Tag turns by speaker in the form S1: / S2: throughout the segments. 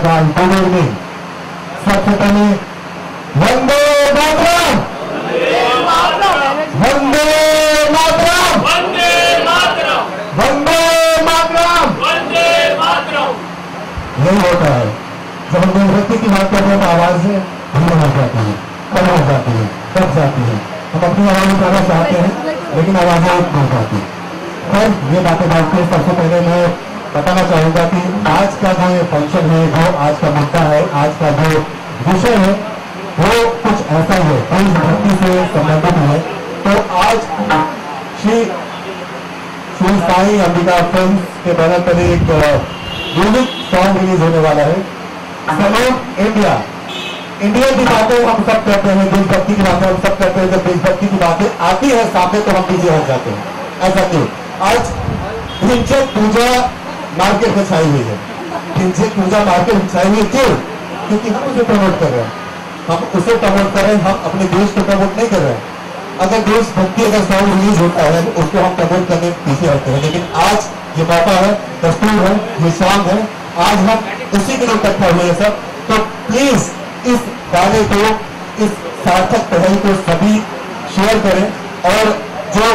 S1: गान good evening. सबसे पहले वंदे मातरम, वंदे मातरम, वंदे मातरम, वंदे मातरम, वंदे मातरम। यही होता है जब हम देशभक्ति की बात करते हैं तो आवाज धीरे हो जाती है, कम हो जाती है, दब जाती है। हम अपनी आवाज उठाना चाहते हैं लेकिन आवाजें उठ नहीं पाती। खैर ये बातें बात करें, सबसे पहले मैं बताना चाहूंगा कि आज का जो ये फंक्शन है, जो आज का मुद्दा है, आज का जो विषय है वो कुछ ऐसा ही है, देशभक्ति से संबंधित है। तो आज श्री साई अंबिका फिल्म्स के बैनर पर एक म्यूजिक सॉन्ग रिलीज होने वाला है, सैल्यूट इंडिया। इंडिया की बातें हम सब करते हैं, देशभक्ति की बातें हम सब करते हैं। जब देशभक्ति की बातें आती है सामने तो हम पीछे हट जाते हैं। ऐसा क्यों? आज ढिंचक पूजा मार्केट में छाई हुई है। ढिंचक पूजा मार्केट में छाई हुई क्यों? क्योंकि हम उसे प्रमोट कर रहे हैं, हम उसे प्रमोट कर रहे हैं, हम अपने देश को प्रमोट नहीं कर रहे हैं। अगर देशभक्ति अगर सॉन्ग रिलीज होता है तो उसको हम प्रमोट करने पीछे हटते हैं। लेकिन आज ये मौका है, दस्तूर है, ये शाम है, आज हम उसी के लिए इकट्ठा हुए हैं सब। तो प्लीज इस गाने को, इस सार्थक पहल को सभी शेयर करें। और जो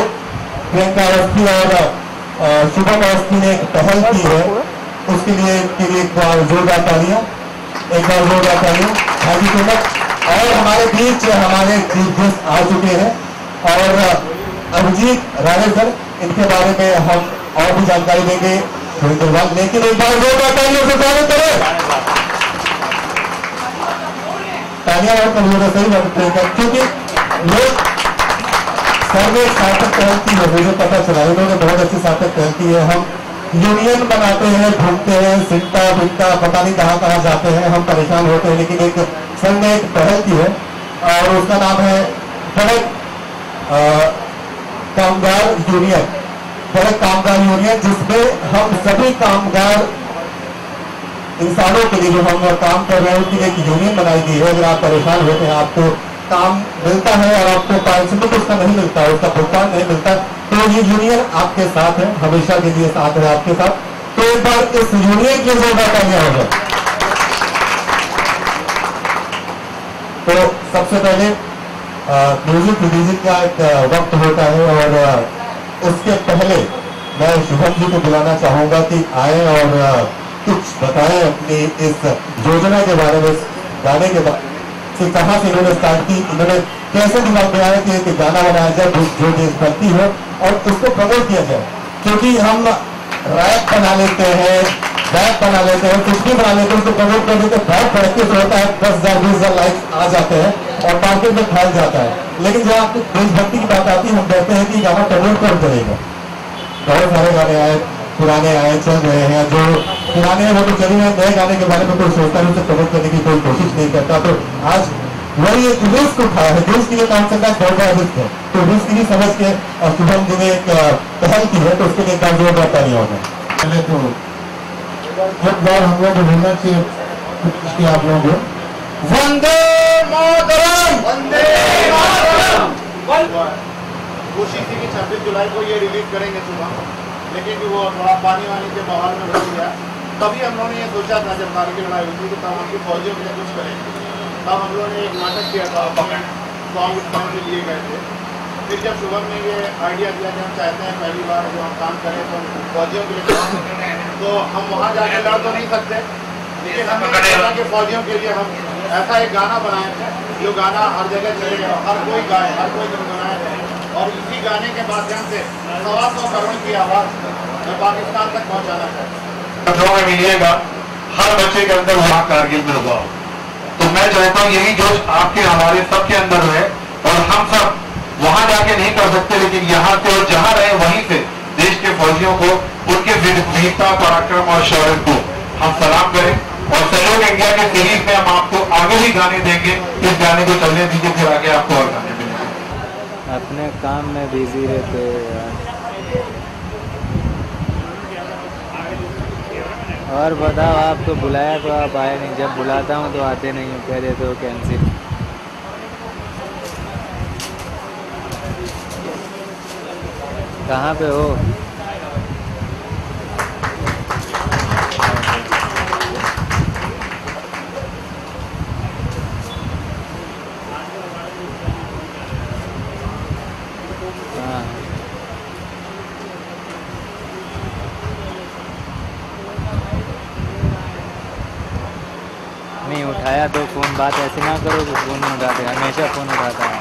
S1: प्रियंका अवस्थी और शुभम अवस्थी ने एक पहल की है उसके लिए एक बार जोरदार तालियां, एक बार जोरदार तालियां। Thank you so much. और हमारे बीच हमारे चीफ गेस्ट आ चुके हैं और अभिजीत राणेसर, इनके बारे में हम और भी जानकारी देंगे थोड़ी देर बाद। लेकिन एक बार जोरदार तालियों से स्वागत करें। तालियां और कमजोर सही बात क्योंकि लोग सर में सार्थक पहल की है, मुझे पता चला इन्होंने बहुत अच्छी सार्थक पहल की है। हम यूनियन बनाते हैं, घूमते हैं, सिंटा बिंटा पता नहीं कहाँ कहाँ जाते हैं, हम परेशान होते हैं। लेकिन एक सर ने एक पहल की है और उसका नाम है सड़क कामगार यूनियन, सड़क कामगार यूनियन, जिसमें हम सभी कामगार इंसानों के लिए जो हम काम कर रहे हैं उसके लिए एक यूनियन बनाई गई है। अगर आप परेशान होते हैं, आपको काम मिलता है और आपको पारिश्रमिक उसका नहीं मिलता है, उसका भुगतान नहीं मिलता, तो ये यूनियन आपके साथ है, हमेशा के लिए साथ है आपके साथ। तो एक बार इस यूनियन की जोरदार तालियां हो जाए। तो सबसे पहले म्यूजिक रिलीज का एक वक्त होता है और उसके पहले मैं शुभम जी को बुलाना चाहूंगा कि आए और कुछ बताएं अपनी इस योजना के बारे में, गाने के बारे में, कहाँ से इन्होंने स्टार्ट की, इन्होंने कैसे दिमाग में आया कि एक गाना बनाया जाए जो देशभक्ति हो और उसको प्रमोट किया जाए। क्योंकि हम रैप बना लेते हैं, रैप बना लेते हैं, कुछ भी बना लेते हैं, उसको प्रमोट कर देते हैं, बहुत प्रैक्टिस होता है, 10,000 20,000 लाइक्स आ जाते हैं और मार्केट में फैल जाता है। लेकिन जब आपकी देशभक्ति की बात आती है हम कहते हैं कि गाना प्रमोट कर करेगा। बहुत सारे गाने आए, पुराने आए, चल रहे हैं, जो पुराने हैं वो तो चल रहे हैं, नए गाने के बारे में कोई सोचता नहीं, उसे प्रमोट करने की कोई कोशिश नहीं करता। तो आज वही एक रिस्क उठाया है, रिस्क के लिए काम करना बहुत बड़ा रिस्क है। तो रिस्क नहीं समझ के और शुभम जी ने एक पहल की है, तो उसके लिए काम जोरदार तालियां होगा। पहले तो एक बार हम लोग को बोलना चाहिए कि आप लोग वंदे मातरम, वंदे मातरम।
S2: कोशिश थी कि 26 जुलाई को ये रिलीज करेंगे सुबह, लेकिन वो थोड़ा पानी वानी के माहौल में बच गया। तभी हम लोगों ने ये सोचा था जब कारगिल की लड़ाई हुई थी कि तब हम फौजियों के लिए कुछ करेंगे। तब हम लोगों ने एक नाटक किया था, सॉन्ग से लिए गए थे। फिर जब शुभम ने ये आइडिया दिया कि हम चाहते हैं पहली बार जो हम काम करें तो फौजियों के लिए, तो हम वहाँ जाके लड़ तो नहीं सकते, लेकिन हमने सोचा कि फौजियों के लिए हम ऐसा एक गाना बनाए जो गाना हर जगह चलेगा, हर कोई गाए, हर कोई गुनगुनाए रहे। और इसी गाने के माध्यम से 125 करोड़ की आवाज़ मैं पाकिस्तान तक पहुँचाना चाहता हूँ।
S3: जो में मिलेगा हर बच्चे के अंदर वहाँ कारगिल में हुआ। तो मैं चाहता हूँ यही जोश आपके हमारे सबके अंदर है और हम सब वहां जाके नहीं कर सकते, लेकिन यहाँ से और जहाँ रहे वहीं से देश के फौजियों को उनके वीरता, पराक्रम और शौर्य को हम सलाम करें। और सैल्यूट इंडिया के सीरीज में हम आपको आगे भी गाने देंगे, इस गाने को चलने दीजिए, फिर आगे आपको और गाने मिलेंगे।
S4: अपने काम में बिजी रहते हैं। और बताओ, आपको बुलाया तो आप आए नहीं, जब बुलाता हूँ तो आते नहीं हो, कह देते हो कैंसिल। कहाँ पे हो? नहीं उठाया तो फ़ोन, बात ऐसे ना करो कि फ़ोन नहीं उठाते, हमेशा फ़ोन उठाता है।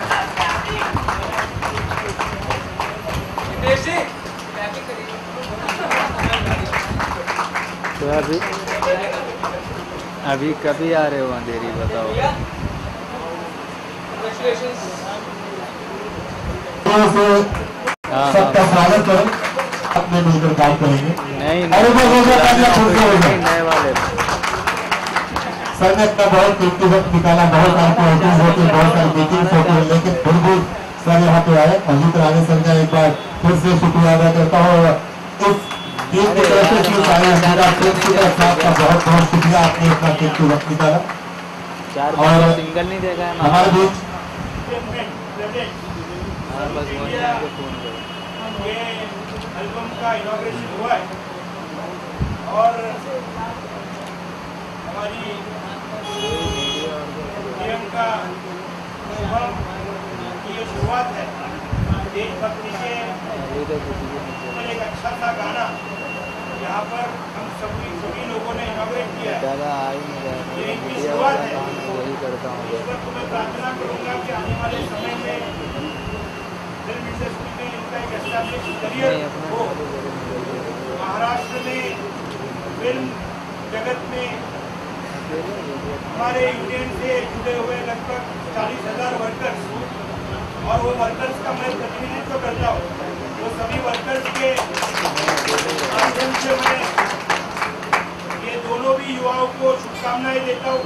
S4: तो अभी कभी आ रहे हो अंधेरी, बताओ।
S1: सबका स्वागत करें, अपने मिलकर काम करेंगे।
S4: नहीं
S1: नए
S4: वाले
S1: सर ने अपना बहुत कीमती वक्त निकाला, बहुत एक्टिविटीज होती, बहुत सारी मीटिंग्स होती है, लेकिन फिर भी सर यहाँ पे आए। अजीत राणे सर का एक बार फिर से शुक्रिया अदा करता हूँ। इस टीम की तरफ से टीम सारी आपका बहुत बहुत शुक्रिया, आपने अपना कीमती वक्त निकाला।
S4: और सिंगल नहीं देखा है
S1: हमारे बीच
S4: बस फोन करो।
S2: ये एल्बम का इनॉग्रेशन हुआ है और हमारी टीम का ये शुरुआत है देशभक्ति के एक अच्छा सा गाना यहाँ पर हम सभी लोगों ने इनॉग्रेट किया है।
S4: ज़्यादा आ ही नहीं रहा,
S2: ये इनकी शुरुआत है।
S4: वही करता हूँ।
S2: इस वक्त मैं प्रार्थना करूँगा कि आने वाले समय में फिल्म इंडस्ट्री में इनका एक एस्टैब्लिश करियर हो। महाराष्ट्र में फिल्म जगत में हमारे यूनियन से जुड़े हुए लगभग 40,000 वर्कर्स, और वो वर्कर्स का मैं प्रतिनिधित्व करता हूँ। वो सभी वर्कर्स के माध्यम से मैं ये दोनों भी युवाओं को शुभकामनाएं देता हूँ।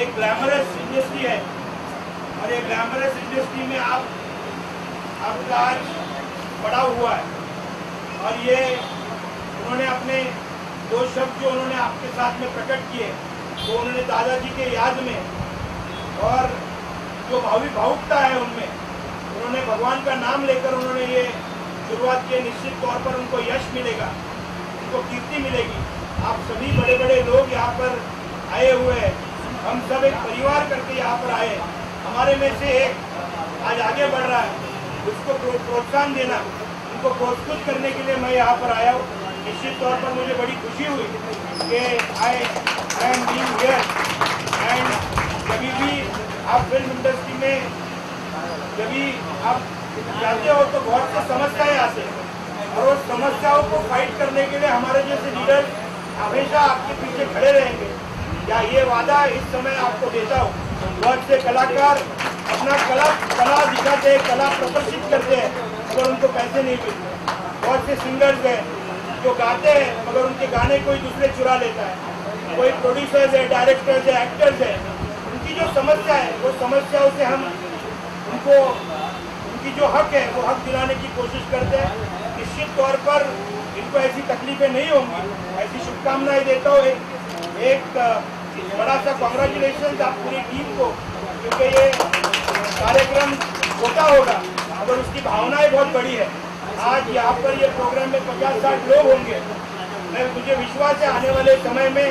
S2: एक ग्लैमरस इंडस्ट्री है और ये ग्लैमरस इंडस्ट्री में आपका आज बड़ा हुआ है, और ये उन्होंने अपने दो शब्द जो उन्होंने आपके साथ में प्रकट किए वो उन्होंने दादाजी के याद में, और जो भावुकता है उनमें, उन्होंने भगवान का नाम लेकर उन्होंने ये शुरुआत की। निश्चित तौर पर उनको यश मिलेगा, उनको कीर्ति मिलेगी। आप सभी बड़े बड़े लोग यहाँ पर आए हुए हैं, हम सब एक परिवार करके यहाँ पर आए। हमारे में से एक आज आगे बढ़ रहा है, उसको प्रोत्साहन देना, उनको प्रोत्साहित करने के लिए मैं यहाँ पर आया हूँ। निश्चित तौर पर मुझे बड़ी खुशी हुई कि I am being here. And कभी भी आप फिल्म इंडस्ट्री में जब भी आप जाते हो तो बहुत सी समस्याएं आती हैं, और उस समस्याओं को फाइट करने के लिए हमारे जैसे लीडर हमेशा आपके पीछे खड़े रहेंगे। या ये वादा इस समय आपको देता हूँ। बहुत से कलाकार अपना कला दिखाते हैं, कला प्रदर्शित करते हैं, मगर उनको पैसे नहीं मिलते। बहुत से सिंगर्स हैं जो गाते हैं मगर उनके गाने कोई दूसरे चुरा लेता है। कोई प्रोड्यूसर्स है, डायरेक्टर्स है, एक्टर्स है, उनकी जो समस्या है वो समस्याओं से हम उनको उनकी जो हक है वो हक दिलाने की कोशिश करते हैं। निश्चित तौर पर इनको ऐसी तकलीफें नहीं होंगी, ऐसी शुभकामनाएं देता हूँ। एक बड़ा सा कॉन्ग्रेचुलेशन आप पूरी टीम को, क्योंकि ये कार्यक्रम छोटा होगा मगर उसकी भावनाएं बहुत बड़ी है। आज यहाँ पर ये प्रोग्राम में 50-60 लोग होंगे। मुझे विश्वास है आने वाले समय में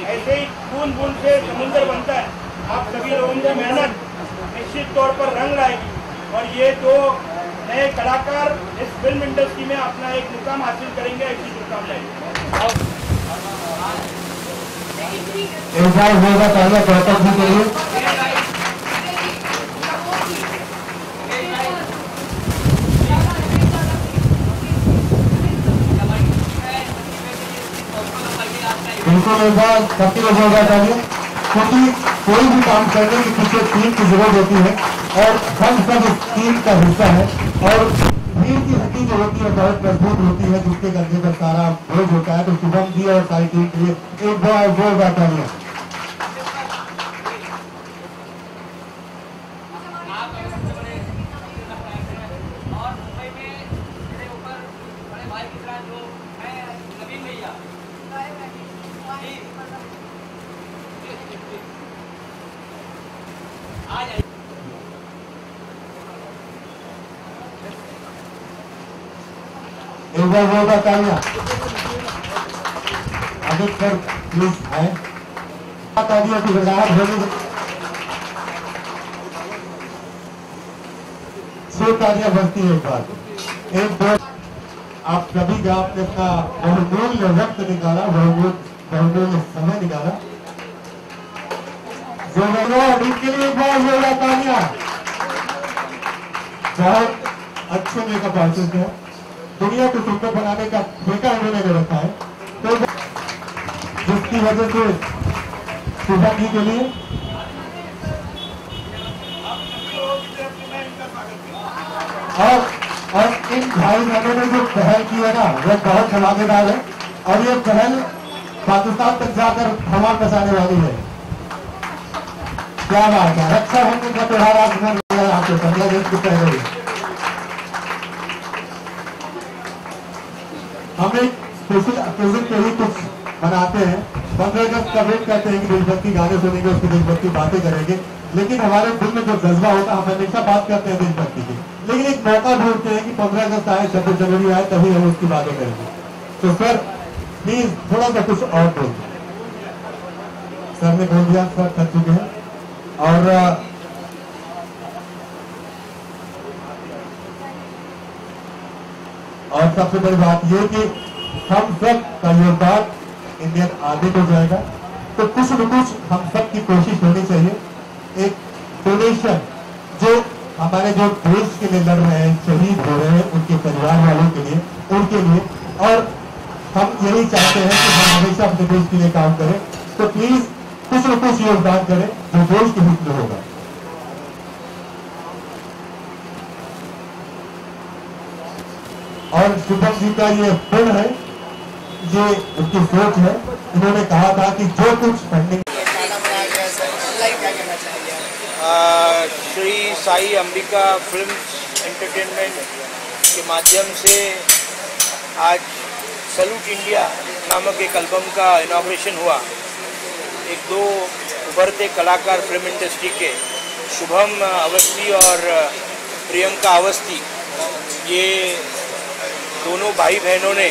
S2: ऐसे ही बूंद बूंद से समुद्र बनता है। आप सभी लोगों की मेहनत निश्चित तौर पर रंग लाएगी, और ये दो नए कलाकार इस फिल्म इंडस्ट्री में अपना एक मुकाम हासिल करेंगे, ऐसी शुभकामनाएं।
S1: एक बार होगा पहले गौतम जी के लिए। इनको एक बार सबके लोग होगा चाहिए, क्योंकि कोई भी काम करने के पीछे टीम की जरूरत होती है, और हम सब इस टीम का हिस्सा है। और भीड़ की हड्डी जो होती है बहुत मजबूत होती है, जिसके कंधे पर सारा बोझ होता है। तो शुभम जी और सारी टीम के लिए एक बार जोर बताइए। एक बार वो बताइए। आदित्य सर प्लीज आए। बता दिया कि गुजरात होगी तालियां बनती है। एक बार एक दो आप सभी का आपने अपना बहुमूल्य वक्त निकाला, बहुमूल्य समय निकाला। उनके लिए एक बार जोरदार तालियां। बहुत अच्छे मेकअप आर्टिस्ट है, दुनिया को सुंदर बनाने का ठेका उन्होंने ले रखा है, तो जिसकी वजह से सुधा जी के लिए और इन भाई बहनों ने जो पहल की है ना, वो बहुत धमाकेदार है और ये पहल पाकिस्तान तक जाकर धमाल मचाने वाली है। क्या बात है। रक्षाबंधन का त्योहार आज आपके बांग्लादेश की पहले हम एक स्पेशल ओकेजन पे ही कुछ मनाते हैं। 15 अगस्त का वेट करते हैं कि देशभक्ति गाने सुनेंगे, उसकी देशभक्ति बातें करेंगे, लेकिन हमारे दिल में जो जज्बा होता है हम हमेशा बात करते हैं देशभक्ति की, लेकिन एक मौका ढूंढते हैं कि 15 अगस्त आए, 26 जनवरी आए, तभी हम उसकी बातें करेंगे। तो सर प्लीज थोड़ा सा कुछ और बोल। सर ने बोल दिया, सर थक चुके हैं। और सबसे बड़ी बात यह कि हम सब का योगदान इंडियन आर्मी को जाएगा, तो कुछ न कुछ हम सब की कोशिश होनी चाहिए। एक डोनेशन जो हमारे जो देश के लिए लड़ रहे हैं, शहीद हो रहे हैं, उनके परिवार वालों के लिए, उनके लिए, और हम यही चाहते हैं कि हम हमेशा अपने देश के लिए काम करें, तो प्लीज कुछ न कुछ योगदान करें जो देश के हित में होगा। और शुभम जी का ये गुण है, ये उनकी सोच है। उन्होंने कहा था कि जो कुछ funding
S5: Shri Sai Ambika film entertainment के माध्यम से आज सैल्यूट इंडिया नामक एक एल्बम का इनॉग्रेशन हुआ। एक दो उभरते कलाकार फिल्म इंडस्ट्री के शुभम अवस्थी और प्रियंका अवस्थी, ये दोनों भाई बहनों ने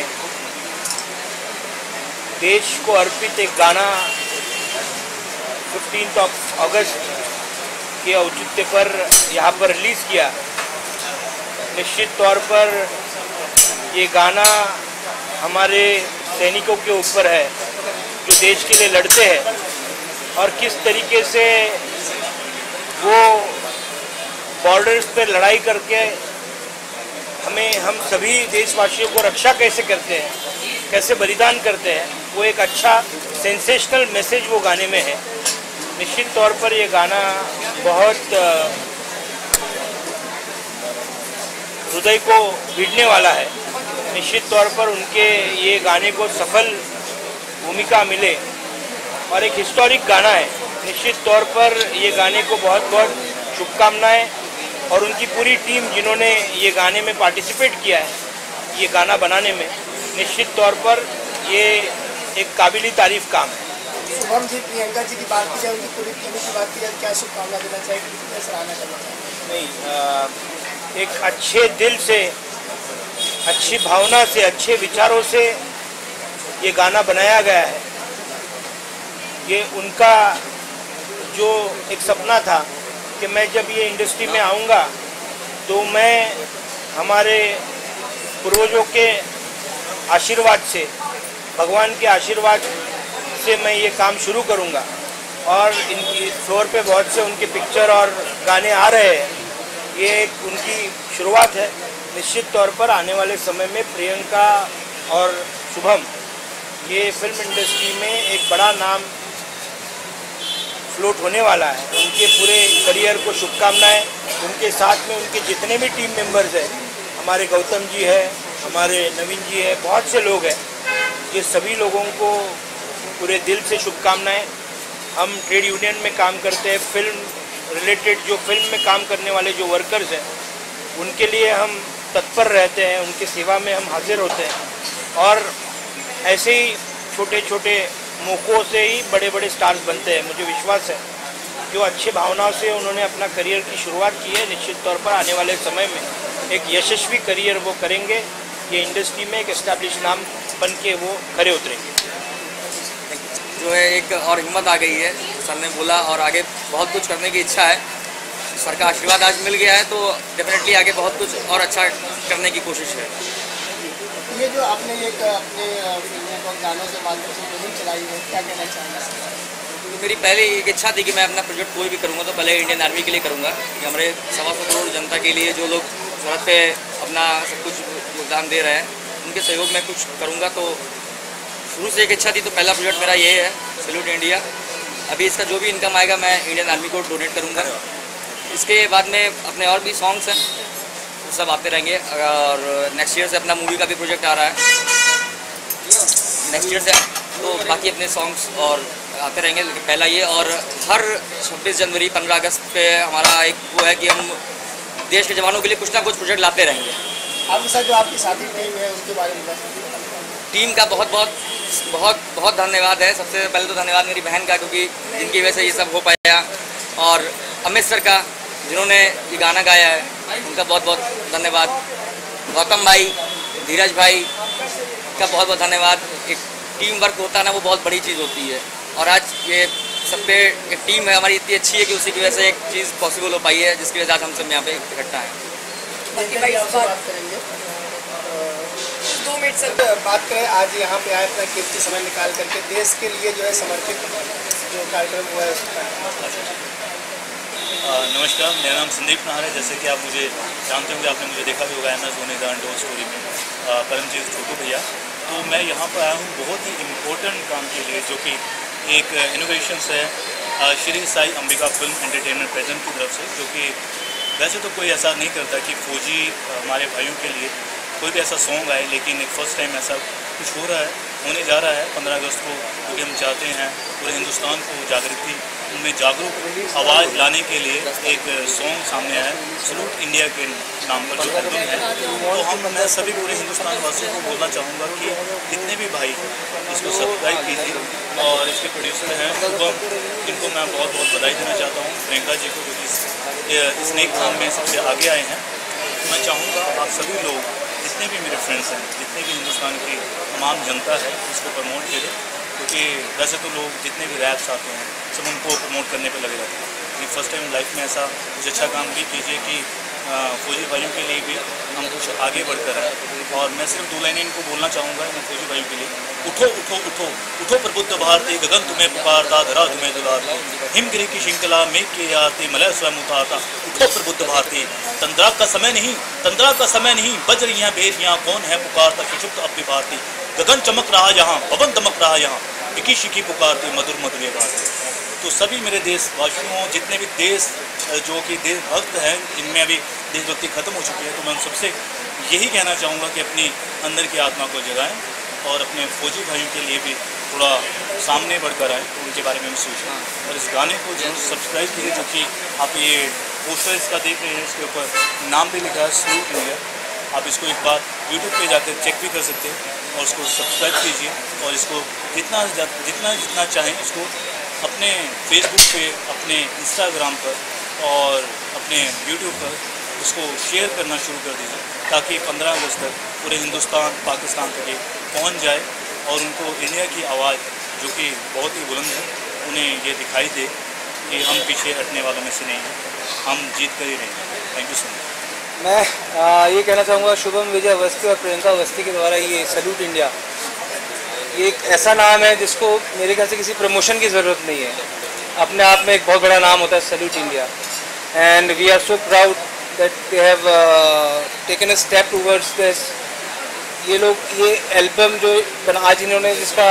S5: देश को अर्पित एक गाना 15 अगस्त के औचित्य पर यहाँ पर रिलीज़ किया। निश्चित तौर पर ये गाना हमारे सैनिकों के ऊपर है जो देश के लिए लड़ते हैं, और किस तरीके से वो बॉर्डर्स पर लड़ाई करके हम सभी देशवासियों को रक्षा कैसे करते हैं, कैसे बलिदान करते हैं, वो एक अच्छा सेंसेशनल मैसेज वो गाने में है। निश्चित तौर पर ये गाना बहुत हृदय को भीड़ने वाला है। निश्चित तौर पर उनके ये गाने को सफल भूमिका मिले और एक हिस्टोरिक गाना है। निश्चित तौर पर ये गाने को बहुत बहुत शुभकामनाएं, और उनकी पूरी टीम जिन्होंने ये गाने में पार्टिसिपेट किया है ये गाना बनाने में, निश्चित तौर पर ये एक काबिली तारीफ काम है।
S6: शुभम जी, प्रियंका जी की बात की जाए, उनकी पूरी टीम की बात की जाए, क्या शुभकामना देना चाहिए, कितने सराहना करना चाहिए?
S5: नहीं, एक अच्छे दिल से, अच्छी भावना से, अच्छे विचारों से ये गाना बनाया गया है। ये उनका जो एक सपना था कि मैं जब ये इंडस्ट्री में आऊँगा तो मैं हमारे पूर्वजों के आशीर्वाद से, भगवान के आशीर्वाद से मैं ये काम शुरू करूँगा। और इनकी फ्लोर पे बहुत से उनके पिक्चर और गाने आ रहे हैं, ये एक उनकी शुरुआत है। निश्चित तौर पर आने वाले समय में प्रियंका और शुभम ये फिल्म इंडस्ट्री में एक बड़ा नाम फ्लोट होने वाला है। उनके पूरे करियर को शुभकामनाएं। उनके साथ में उनके जितने भी टीम मेंबर्स हैं, हमारे गौतम जी है, हमारे नवीन जी है, बहुत से लोग हैं, ये सभी लोगों को पूरे दिल से शुभकामनाएं। हम ट्रेड यूनियन में काम करते हैं, फिल्म रिलेटेड जो फिल्म में काम करने वाले जो वर्कर्स हैं उनके लिए हम तत्पर रहते हैं, उनकी सेवा में हम हाजिर होते हैं। और ऐसे ही छोटे छोटे मौक़ों से ही बड़े बड़े स्टार्स बनते हैं। मुझे विश्वास है जो अच्छी भावनाओं से उन्होंने अपना करियर की शुरुआत की है, निश्चित तौर पर आने वाले समय में एक यशस्वी करियर वो करेंगे। ये इंडस्ट्री में एक एस्टैब्लिश नाम बन के वो खड़े उतरेंगे।
S7: जो है एक और हिम्मत आ गई है, सर ने बोला, और आगे बहुत कुछ करने की इच्छा है। सर का आशीर्वाद आज मिल गया है तो डेफिनेटली आगे बहुत कुछ और अच्छा करने की कोशिश है।
S6: ये जो आपने एक अपने फिल्मों को गानों के माध्यम से मुहिम चलाई है, क्या कहना चाहेंगे?
S7: क्योंकि मेरी पहले एक इच्छा थी कि मैं अपना प्रोजेक्ट कोई भी करूँगा तो पहले इंडियन आर्मी के लिए करूँगा, कि हमारे 125 करोड़ जनता के लिए जो लोग सरहद पे अपना सब कुछ योगदान दे रहे हैं उनके सहयोग में कुछ करूँगा। तो शुरू से एक इच्छा थी, तो पहला प्रोजेक्ट मेरा ये है सैल्यूट इंडिया। अभी इसका जो भी इनकम आएगा मैं इंडियन आर्मी को डोनेट करूँगा। इसके बाद में अपने और भी सॉन्ग्स हैं वो सब आते रहेंगे, और नेक्स्ट ईयर से अपना मूवी का भी प्रोजेक्ट आ रहा है नेक्स्ट ईयर से, तो बाकी अपने सॉन्ग्स और आते रहेंगे। लेकिन पहला ये, और हर 26 जनवरी 15 अगस्त पे हमारा एक वो है कि हम देश के जवानों के लिए कुछ ना कुछ प्रोजेक्ट लाते रहेंगे।
S6: आपके साथ जो आपकी साथी टीम है उसके बारे में
S7: टीम का बहुत बहुत बहुत बहुत धन्यवाद है। सबसे पहले तो धन्यवाद मेरी बहन का, क्योंकि जिनकी वजह से ये सब हो पाया, और अमित सर का जिन्होंने ये गाना गाया है, उनका बहुत बहुत धन्यवाद। गौतम भाई, धीरज भाई का बहुत बहुत धन्यवाद। एक टीम वर्क होता है ना, वो बहुत बड़ी चीज़ होती है, और आज ये सब पे एक टीम है हमारी इतनी अच्छी है कि उसी की वजह से एक चीज़ पॉसिबल हो पाई है, जिसकी वजह से आज हम सब यहाँ पे इकट्ठा हैं।
S6: बात करेंगे 2 मिनट सर बात करें। आज यहाँ पे आए अपना कीमती समय निकाल करके देश के लिए जो है समर्पित जो कार्यक्रम हुआ है उसका।
S8: नमस्कार, मेरा नाम संदीप नाहर है। जैसे कि आप मुझे जानते होंगे, आपने मुझे देखा भी होगा MS Dhoni the untold story में परमजीत छोटू भैया। तो मैं यहाँ पर आया हूँ बहुत ही इम्पोर्टेंट काम के लिए, जो कि एक इनोवेशन है Shri Sai Ambika film entertainment present की तरफ से, जो कि वैसे तो कोई ऐसा नहीं करता कि फौजी हमारे भाइयों के लिए कोई भी ऐसा सॉन्ग आए, लेकिन एक फ़र्स्ट टाइम ऐसा कुछ हो रहा है, होने जा रहा है 15 अगस्त को, क्योंकि हम चाहते हैं पूरे हिंदुस्तान को जागृति उनमें जागरूक आवाज़ लाने के लिए एक सॉन्ग सामने आया है सैल्यूट इंडिया के नाम पर जो एल्बम है। तो मैं सभी पूरे हिंदुस्तान वासियों को बोलना चाहूँगा कि जितने भी भाई इसको सब्सक्राइब कीजिए, और इसके प्रोड्यूसर हैं शुभम, इनको मैं बहुत बहुत बधाई देना चाहता हूँ। प्रियंका जी को, जो इस नए काम में सबसे आगे आए हैं। मैं चाहूँगा आप सभी लोग, जितने भी मेरे फ्रेंड्स हैं, जितने भी हिंदुस्तान की तमाम जनता है, इसको प्रमोट करें, क्योंकि वैसे तो लोग जितने भी रैप्स आते हैं सब उनको प्रमोट करने पे लगे रहते हैं, लेकिन फर्स्ट टाइम लाइफ में ऐसा कुछ अच्छा काम भी कीजिए कि फौजी भाइयों के लिए भी हम कुछ आगे बढ़कर आए। और मैं सिर्फ 2 लाइनें इनको बोलना चाहूँगा इन फौजी भाइयों के लिए। उठो उठो उठो उठो प्रबुद्ध भारती, गगन तुम्हें पुकारता, धरा तुम्हें दुलारता, हिमगिरी की श्रृंखला मेघ की आरती, मलय स्वयं उतारता। उठो प्रबुद्ध भारती, तंद्रा का समय नहीं, तंद्रा का समय नहीं, बज रही हैं बेरियाँ, कौन है पुकारता, सुषुप्त अपनी भारती, गगन चमक रहा यहाँ, पवन दमक रहा यहाँ, इकी शिकी पुकारती, मधुर मधुर ये बात। तो सभी मेरे देशवासियों, जितने भी देश जो कि देशभक्त हैं, जिनमें अभी देशभक्ति खत्म हो चुकी है, तो मैं उन सबसे यही कहना चाहूँगा कि अपनी अंदर की आत्मा को जगाएं और अपने फौजी भाइयों के लिए भी थोड़ा सामने बढ़कर आएँ, तो उनके बारे में भी सोचें। और इस गाने को जरूर सब्सक्राइब कीजिए, जो कि आप ये पोस्टर इसका देख रहे हैं, इसके ऊपर नाम भी लिखा है सैल्यूट इंडिया। आप इसको एक बार यूट्यूब पे जाकर चेक भी कर सकते हैं, और इसको सब्सक्राइब कीजिए, और इसको जितना चाहें इसको अपने फेसबुक पे, अपने इंस्टाग्राम पर और अपने यूट्यूब पर उसको शेयर करना शुरू कर दीजिए, ताकि 15 अगस्त तक पूरे हिंदुस्तान पाकिस्तान तक ये पहुँच जाए, और उनको इंडिया की आवाज़ जो कि बहुत ही बुलंद है, उन्हें ये दिखाई दे कि हम पीछे हटने वालों में से नहीं हैं, हम जीत कर ही रहेंगे। Thank you so much.
S4: मैं ये कहना चाहूँगा शुभम विजय अवस्थी और प्रियंका अवस्थी के द्वारा ये सैल्यूट इंडिया, ये एक ऐसा नाम है जिसको मेरे ख्याल से किसी प्रमोशन की ज़रूरत नहीं है, अपने आप में एक बहुत बड़ा नाम होता है salute India. And we are so proud that they have taken a step towards this. ये लोग ये एल्बम जो आज इन्होंने जिसका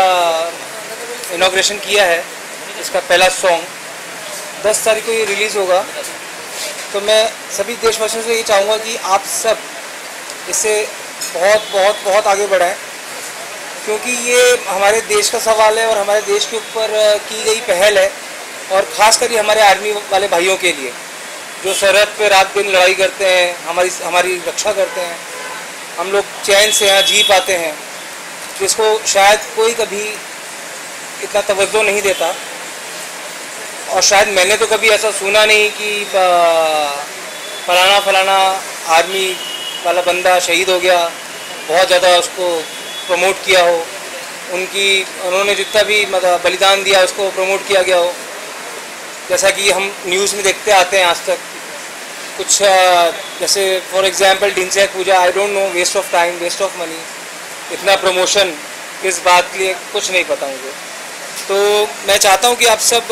S4: इनॉग्रेशन किया है, इसका पहला सॉन्ग 10 तारीख को ये रिलीज़ होगा। तो मैं सभी देशवासियों से ये चाहूँगा कि आप सब इससे बहुत बहुत बहुत आगे बढ़ाएं, क्योंकि ये हमारे देश का सवाल है और हमारे देश के ऊपर की गई पहल है, और ख़ासकर ये हमारे आर्मी वाले भाइयों के लिए जो सरहद पे रात दिन लड़ाई करते हैं, हमारी रक्षा करते हैं। हम लोग चैन से यहाँ जी पाते हैं, जिसको शायद कोई कभी इतना तवज्जो नहीं देता, और शायद मैंने तो कभी ऐसा सुना नहीं कि फलाना आर्मी वाला बंदा शहीद हो गया, बहुत ज़्यादा उसको प्रमोट किया हो, उन्होंने जितना भी मतलब बलिदान दिया उसको प्रमोट किया गया हो, जैसा कि हम न्यूज़ में देखते आते हैं आज तक। कुछ जैसे for example Dhinchak Pooja, I don't know, waste of time, waste of money, इतना प्रमोशन किस बात के लिए कुछ नहीं पता मुझे। तो मैं चाहता हूँ कि आप सब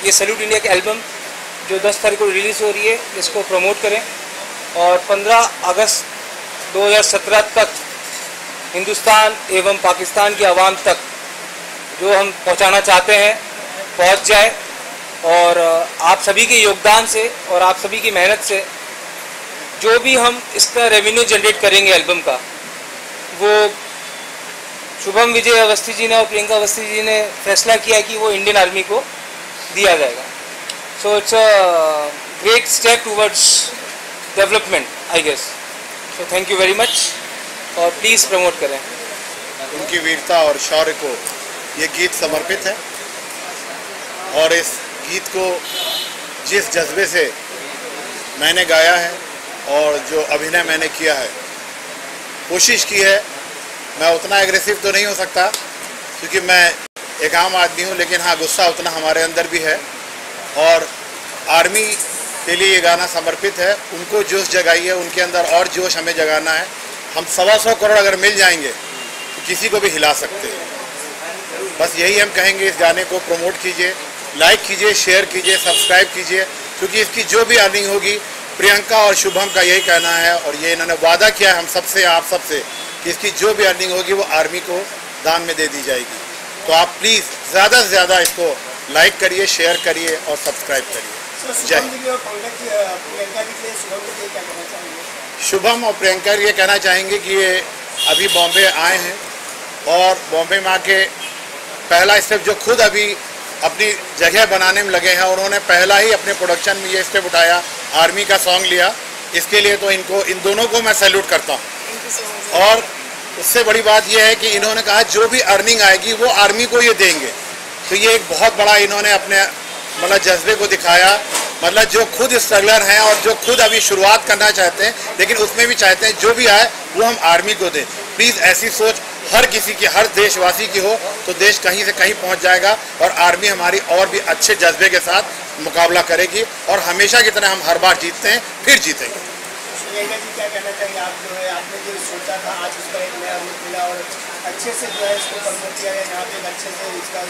S4: ये सैल्यूट इंडिया की एल्बम जो 10 तारीख को रिलीज़ हो रही है इसको प्रमोट करें और 15 अगस्त 2017 तक हिंदुस्तान एवं पाकिस्तान की आवाम तक जो हम पहुंचाना चाहते हैं पहुंच जाए। और आप सभी के योगदान से और आप सभी की मेहनत से जो भी हम इसका रेवेन्यू जनरेट करेंगे एल्बम का, वो शुभम विजय अवस्थी जी ने और प्रियंका अवस्थी जी ने फैसला किया कि वो इंडियन आर्मी को दिया जाएगा। So it's a great step towards development I guess. So thank you very much और प्लीज़ प्रमोट करें।
S2: उनकी वीरता और शौर्य को ये गीत समर्पित है और इस गीत को जिस जज्बे से मैंने गाया है और जो अभिनय मैंने किया है, कोशिश की है, मैं उतना एग्रेसिव तो नहीं हो सकता क्योंकि मैं एक आम आदमी हूँ, लेकिन हाँ गुस्सा उतना हमारे अंदर भी है और आर्मी के लिए ये गाना समर्पित है। उनको जोश जगाई है, उनके अंदर और जोश हमें जगाना है। हम 125 करोड़ अगर मिल जाएंगे तो किसी को भी हिला सकते हैं। बस यही हम कहेंगे, इस गाने को प्रमोट कीजिए, लाइक कीजिए, शेयर कीजिए, सब्सक्राइब कीजिए, क्योंकि इसकी जो भी अर्निंग होगी प्रियंका और शुभम का यही कहना है और ये इन्होंने वादा किया है हम सबसे, आप सबसे, कि इसकी जो भी अर्निंग होगी वो आर्मी को दान में दे दी जाएगी। तो आप प्लीज़ ज़्यादा से ज़्यादा इसको लाइक करिए, शेयर करिए और सब्सक्राइब करिए। जय शुभम और प्रियंका ये कहना चाहेंगे कि ये अभी बॉम्बे आए हैं और बॉम्बे में आके पहला स्टेप जो खुद अभी अपनी जगह बनाने में लगे हैं, उन्होंने पहला ही अपने प्रोडक्शन में ये स्टेप उठाया, आर्मी का सॉन्ग लिया। इसके लिए तो इन दोनों को मैं सैल्यूट करता हूँ। और उससे बड़ी बात यह है कि इन्होंने कहा जो भी अर्निंग आएगी वो आर्मी को ये देंगे। तो ये एक बहुत बड़ा इन्होंने अपने मतलब जज्बे को दिखाया। मतलब जो खुद स्ट्रगलर हैं और जो खुद अभी शुरुआत करना चाहते हैं, लेकिन उसमें भी चाहते हैं जो भी आए वो हम आर्मी को दें। प्लीज़ ऐसी सोच हर किसी की, हर देशवासी की हो तो देश कहीं से कहीं पहुंच जाएगा और आर्मी हमारी और भी अच्छे जज्बे के साथ मुकाबला करेगी और हमेशा की तरह हम हर बार जीतते हैं, फिर जीतेंगे।
S6: प्रियंका जी क्या कहना चाहिए? आप जो है आपने जो सोचा था आज उसका एक नया रूप मिला और अच्छे से जो है इसको प्रमोट किया गया, यहाँ पे अच्छे से इसका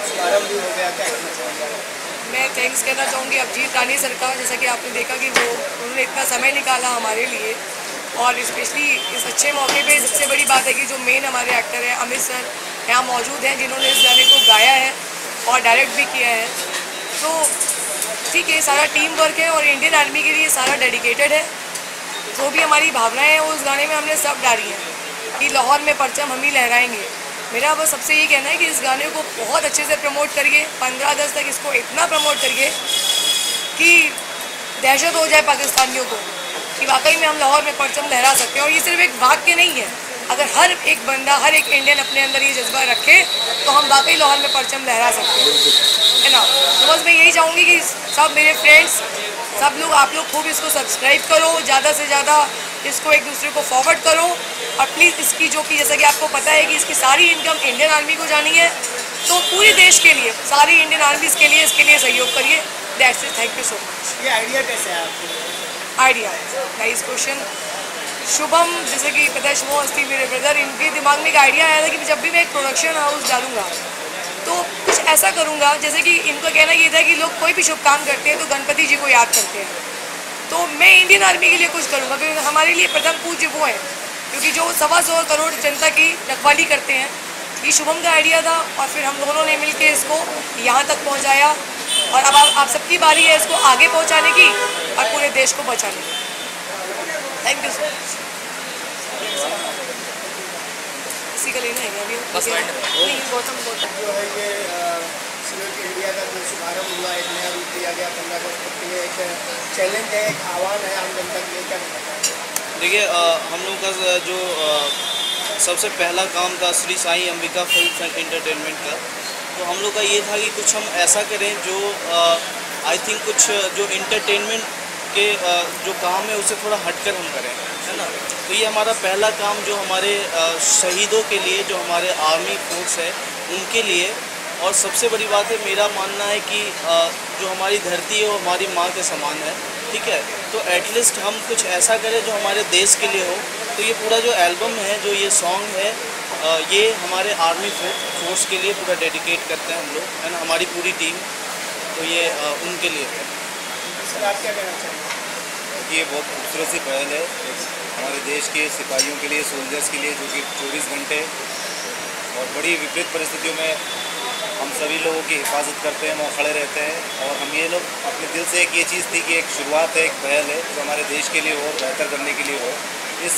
S6: शुभारंभ भी हो गया, क्या कहना चाहेंगे?
S9: मैं थैंक्स कहना चाहूँगी अभिजीत रानी सर का, जैसा कि आपने देखा कि उन्होंने इतना समय निकाला हमारे लिए और स्पेशली इस अच्छे मौके पे सबसे बड़ी बात है कि जो मेन हमारे एक्टर हैं अमित सर यहाँ मौजूद हैं, जिन्होंने इस गाने को गाया है और डायरेक्ट भी किया है। तो ठीक है, सारा टीम वर्क है और इंडियन आर्मी के लिए सारा डेडिकेटेड है। जो भी हमारी भावनाएं हैं वो उस गाने में हमने सब डाली हैं कि लाहौर में परचम हम ही लहराएंगे। मेरा बस सबसे ये कहना है कि इस गाने को बहुत अच्छे से प्रमोट करिए, 15 अगस्त तक इसको इतना प्रमोट करिए कि दहशत हो जाए पाकिस्तानियों को कि वाकई में हम लाहौर में परचम लहरा सकते हैं। और ये सिर्फ एक वाक्य नहीं है, अगर हर एक बंदा, हर एक इंडियन अपने अंदर ये जज्बा रखे तो हम वाकई लाहौर में परचम लहरा सकते हैं, है ना। तो बस मैं यही चाहूँगी कि सब मेरे फ्रेंड्स, सब लोग, आप लोग खूब इसको सब्सक्राइब करो, ज़्यादा से ज़्यादा इसको एक दूसरे को फॉरवर्ड करो और प्लीज़ इसकी जो कि जैसा कि आपको पता है कि इसकी सारी इनकम इंडियन आर्मी को जानी है, तो पूरे देश के लिए, सारी इंडियन आर्मीज़ के लिए इसके लिए सहयोग करिए। That's it, thank you so much.
S6: ये आइडिया कैसे है आपको?
S9: Idea nice question. शुभम, जैसे कि पता है शुभम अवस्थी मेरे ब्रदर, इनके दिमाग में एक आइडिया आया था कि जब भी मैं एक प्रोडक्शन हाउस डालूंगा तो कुछ ऐसा करूंगा, जैसे कि इनका कहना ये था कि लोग कोई भी शुभ काम करते हैं तो गणपति जी को याद करते हैं, तो मैं इंडियन आर्मी के लिए कुछ करूंगा क्योंकि हमारे लिए प्रथम पूज्य वो है, क्योंकि जो 125 करोड़ जनता की रखवाली करते हैं। ये शुभम का आइडिया था और फिर हम दोनों ने मिलकर इसको यहाँ तक पहुँचाया और अब आप सबकी बारी है इसको आगे पहुँचाने की और पूरे देश को बचाने की। Thank you so much. इसी का लेना है अभी
S7: बस
S9: नहीं, गौतम
S6: जो है ये सैल्यूट इंडिया का जो शुभारंभ हुआ, एक नया रूप दिया गया 15 अगस्त के लिए, एक चैलेंज है, एक आह्वान है आम जनता के लिए, क्या कहना है?
S10: देखिए, हम लोग का जो सबसे पहला काम था Shri Sai Ambika films and entertainment का, तो हम लोग का ये था कि कुछ हम ऐसा करें जो आई थिंक कुछ जो एंटरटेनमेंट के जो काम है उसे थोड़ा हटकर हम करें, है ना। तो ये हमारा पहला काम जो हमारे शहीदों के लिए, जो हमारे आर्मी फोर्स है उनके लिए, और सबसे बड़ी बात है मेरा मानना है कि जो हमारी धरती है वो हमारी माँ के समान है, ठीक है। तो एटलीस्ट हम कुछ ऐसा करें जो हमारे देश के लिए हो। तो ये पूरा जो एल्बम है, जो ये सॉन्ग है, ये हमारे आर्मी फोर्स के लिए पूरा डेडिकेट करते हैं हम लोग, है ना, हमारी पूरी टीम, तो ये उनके लिए है।
S6: सर आप क्या कहना चाहेंगे?
S11: ये बहुत खूबसूरत सी पहल है हमारे देश के सिपाहियों के लिए, सोल्जर्स के लिए, जो कि 24 घंटे और बड़ी विपरीत परिस्थितियों में हम सभी लोगों की हिफाजत करते हैं, वहाँ खड़े रहते हैं। और हम ये लोग अपने दिल से एक ये चीज़ थी कि एक शुरुआत है, एक पहल है जो हमारे देश के लिए हो, बेहतर करने के लिए हो। इस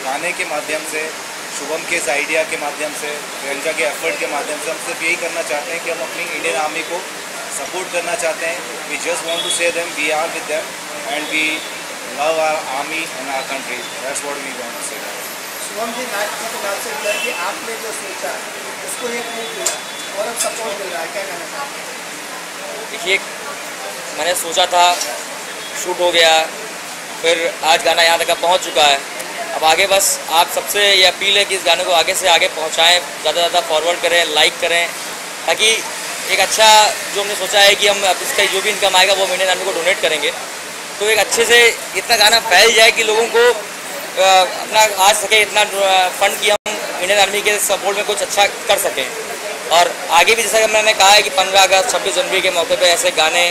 S11: गाने के माध्यम से, शुभम के इस आइडिया के माध्यम से, प्रियंका के एफर्ट के माध्यम से हम सिर्फ यही करना चाहते हैं कि हम अपनी इंडियन आर्मी को सपोर्ट करना चाहते हैं। We just want to say them we are with them and we love our army and our country, that's what we want to say.
S6: Shubham जी, नाच के नाम से बोला कि आपने जो सोचा उसको एक नहीं किया और अब सपोर्ट मिल रहा है, क्या कहना चाहते हैं?
S7: देखिए, मैंने सोचा था, शूट हो गया, फिर आज गाना यहाँ तक पहुँच चुका है। अब आगे बस आप सबसे ये अपील है कि इस गाने को आगे से आगे पहुँचाएँ, ज़्यादा से ज़्यादा फॉरवर्ड करें, लाइक करें, ताकि एक अच्छा जो हमने सोचा है कि हम इसका जो भी इनकम आएगा वो इंडियन आर्मी को डोनेट करेंगे, तो एक अच्छे से इतना गाना फैल जाए कि लोगों को अपना आ सके इतना फंड कि हम इंडियन आर्मी के सपोर्ट में कुछ अच्छा कर सकें। और आगे भी जैसा कि मैंने कहा है कि 15 अगस्त 26 जनवरी के मौके पे ऐसे गाने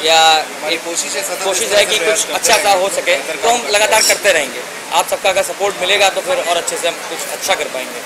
S7: या एक कोशिश है कि कुछ अच्छा सा हो सके, तो हम लगातार करते रहेंगे। आप सबका अगर सपोर्ट मिलेगा तो फिर और अच्छे से हम कुछ अच्छा कर पाएंगे।